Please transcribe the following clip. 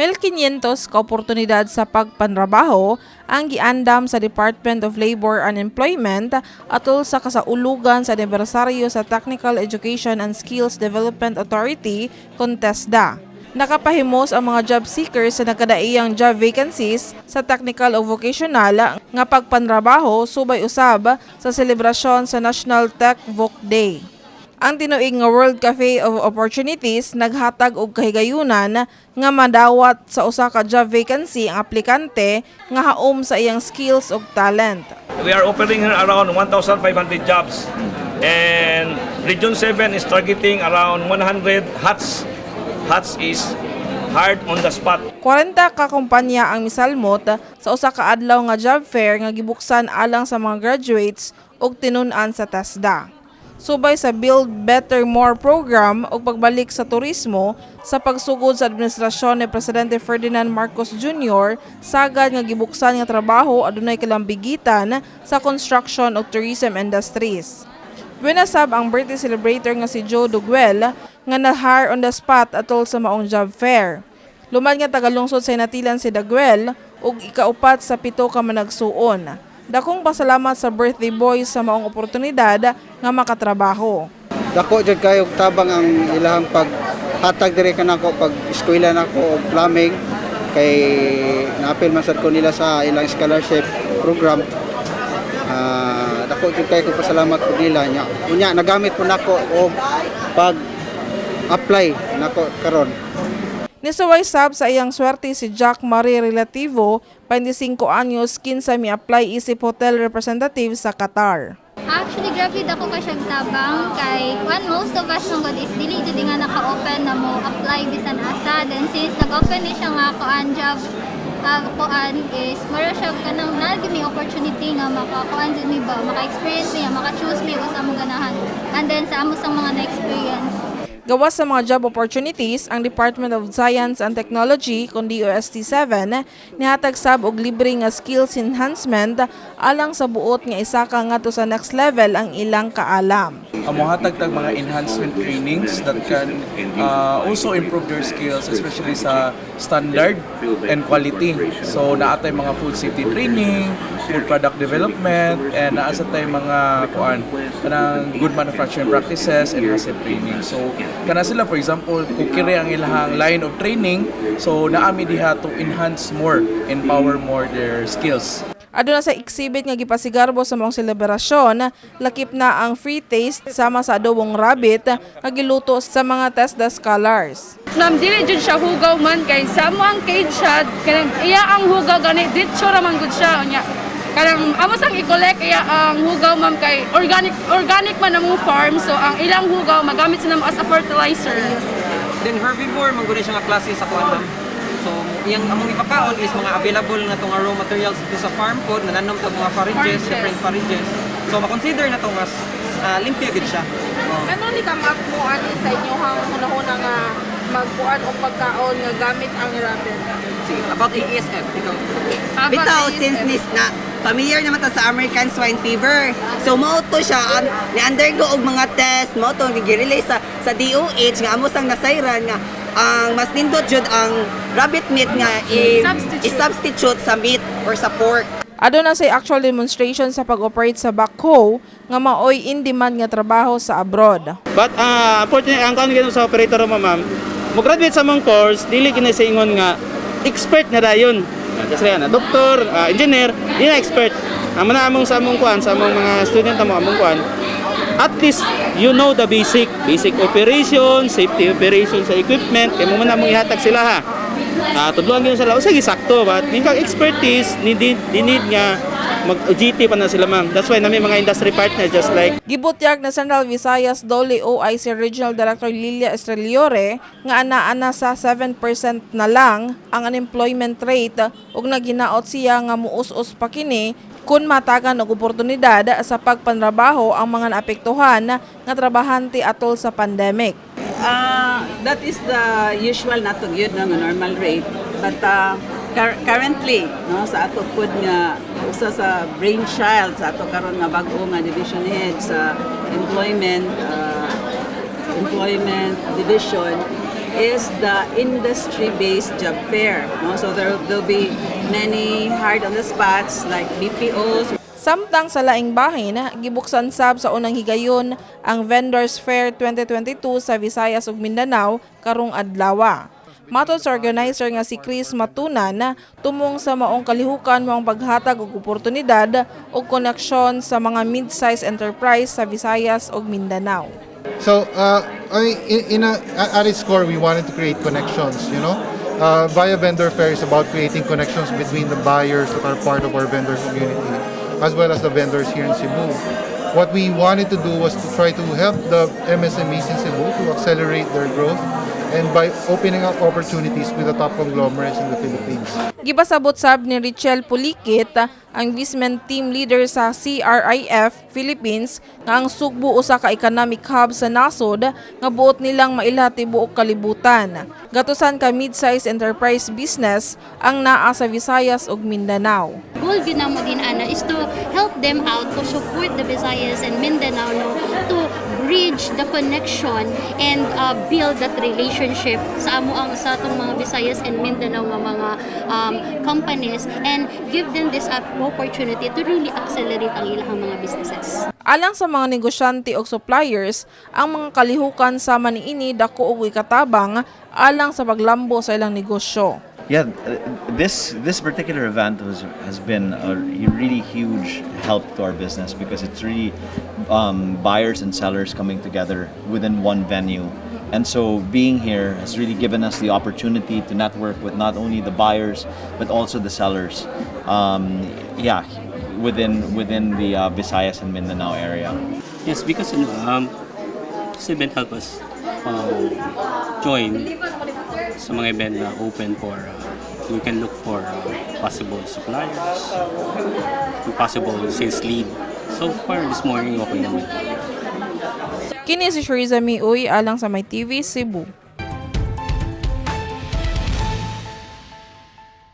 1,500 ka oportunidad sa pagpanrabaho ang giandam sa Department of Labor and Employment atol sa kasaulugan sa anibersaryo sa Technical Education and Skills Development Authority (TESDA). Nakapahimos ang mga job seekers sa nagkadaiyang job vacancies sa technical o vocational nga pagpanrabaho subay usab sa selebrasyon sa National Tech Voc Day. Ang tinuig nga World Cafe of Opportunities naghatag og kahigayunan nga madawat sa usa ka job vacancy ang aplikante nga haom sa iyang skills ug talent. We are offering around 1,500 jobs and Region 7 is targeting around 100 HATS. HATS is hard on the spot. 40 ka kumpanya ang misalmot sa usa ka adlaw nga job fair nga gibuksan alang sa mga graduates ug tinun-an sa TESDA. Subay sa Build Better More program o pagbalik sa turismo sa pagsugod sa administrasyon ni Presidente Ferdinand Marcos Jr. sagad nga gibuksan nga trabaho adunay kalambigitan sa construction o tourism industries. Winasab ang birthday celebrator nga si Joe Duguel nga na-hire on the spot atol sa maong job fair. Lumad nga tagalungsod sa inatilan si Duguel ug ikaupat sa 7 ka managsuon. Dakong pasalamat sa birthday boy sa maong oportunidad nga makatrabaho. Dako jud kayo tabang ang ilahang paghatag diri kanako pag eskwela nako og plumbing kay naapil man sad ko nila sa ilang scholarship program. Dako jud kayo pasalamat ko nila nya. Unya nagamit po nako og pag apply nako karon. Nisuway sab sa iyang swerte si Jack Marie Relativo, 25 anyos, kinsa mi-apply isip hotel representative sa Qatar. Actually, grabe ako ka siyang tabang kay most of us ng God is dili jud nga naka-open na mo apply bisan asa. Then since nag-open ni siya nga kuan job kuan is mara siya kanang nagimi opportunity nga makakuan jud mi ba, maka-experience niya, maka-choose mi usa mo ganahan. And then sa amo sang mga na-experience. Gawas sa mga job opportunities, ang Department of Science and Technology, kundi DOST-7, nihatag sab og libre nga skills enhancement alang sa buot nga isa ka ngadto sa next level ang ilang kaalam. Mohatag tag mga enhancement trainings that can also improve their skills, especially sa standard and quality. So naatay mga food safety training, food product development, and naasa tay mga kanang good manufacturing practices and asset training. So kana sila, for example, kukiri ang ilahang line of training, so naami diha to enhance more, empower more their skills. Aduna sa exhibit nga gipasigarbo sa mga selebrasyon, lakip na ang free taste sama sa adobong rabbit nga giluto sa mga TESDA scholars. Nam dili jud siya hugaw man kay samo ang cage siya kanang iya ang hugaw gani ditso ra man gud siya unya. Kanang amo sang i-collect iya ang hugaw ma'am kay organic man among farm, so ang ilang hugaw magamit sila as a fertilizer. Then herbivore man gud siya nga klase sa kuan ma'am. So, yung among ipakaon is mga available na itong raw materials dito sa farm food, nananom itong mga forages, different forages. So, makonsider na itong mas limpyo gid siya. Ano ni ka magpuan sa inyo hang hunahuna nga magpuan o pagkaon nga gamit ang rabbit? Sige, about AESF, ikaw. Bitaw, since na familiar naman ta sa American Swine Fever. So mo to siya ni-undergo og mga test, mo to gi-release sa DOH nga amo sang nasayran nga ang mas nindot jud ang rabbit meat nga i-substitute sa meat or sa pork. Aduna say actual demonstration sa pag-operate sa backhoe nga maoy in demand nga trabaho sa abroad. But unfortunately ang kan sa operator mo ma'am, mo graduate sa mong course dili kini sa ingon nga expert na dayon. Kasi na doktor, engineer, di na expert. Amo na among sa among kuan, sa among mga student among kuan. At least you know the basic operation, safety operation sa equipment, kay mo man among ihatag sila ha. Tudloan gyud sila, sige sakto ba? Ning expertise need nga mag-GT pa na sila ma'am. That's why namin mga industry partner just like Gibutyag na Central Visayas Dole OIC Regional Director Lilia Estreliore nga ana-ana sa 7% na lang ang unemployment rate ug naginaot siya nga muus-us pa kini kun matagan og oportunidad sa pagpanrabaho ang mga naapektuhan nga trabahante atol sa pandemic. That is the usual nato gyud nga normal rate, but currently no sa ato pod nga usa sa brainchild sa ato karon nga bag-o nga division head sa employment division is the industry-based job fair. No? So there'll be many hard on the spots like BPOs. Samtang sa laing bahin, gibuksan sab sa unang higayon ang Vendors Fair 2022 sa Visayas ug Mindanao karong adlaw. Matod sa organizer nga si Chris Matunan, tumong sa maong kalihukan mo ang paghatag og oportunidad o koneksyon sa mga mid-size enterprise sa Visayas ug Mindanao. So, at its core, we wanted to create connections, you know. Via Vendor Fair is about creating connections between the buyers that are part of our vendor community, as well as the vendors here in Cebu. What we wanted to do was to try to help the MSMEs in Cebu to accelerate their growth and by opening up opportunities with the top conglomerates in the Philippines. Gipasabot sab ni Richel Pulikit, ang Vismen team leader sa CRIF Philippines, nga ang Sugbo usa ka economic hub sa nasod nga buot nilang mailha tibuok kalibutan. Gatusan ka mid-size enterprise business ang naa sa Visayas ug Mindanao. Goal gyud namo din ana is to help them out to support the Visayas and Mindanao to bridge the connection and build that relationship sa atong mga Visayas and Mindanao nga mga companies and give them this opportunity to really accelerate ang ilang mga businesses. Alang sa mga negosyante o suppliers, ang mga kalihukan sama niini dako og ikatabang alang sa paglambo sa ilang negosyo. Yeah, this particular event has been a really huge help to our business because it's really buyers and sellers coming together within one venue. And so being here has really given us the opportunity to network with not only the buyers but also the sellers. Within the Visayas and Mindanao area. Yes, because this event help us join sa mga event na open for we can look for possible suppliers, possible sales lead. So far this morning okay naman. Kini si Shariza Miuy alang sa My TV Cebu.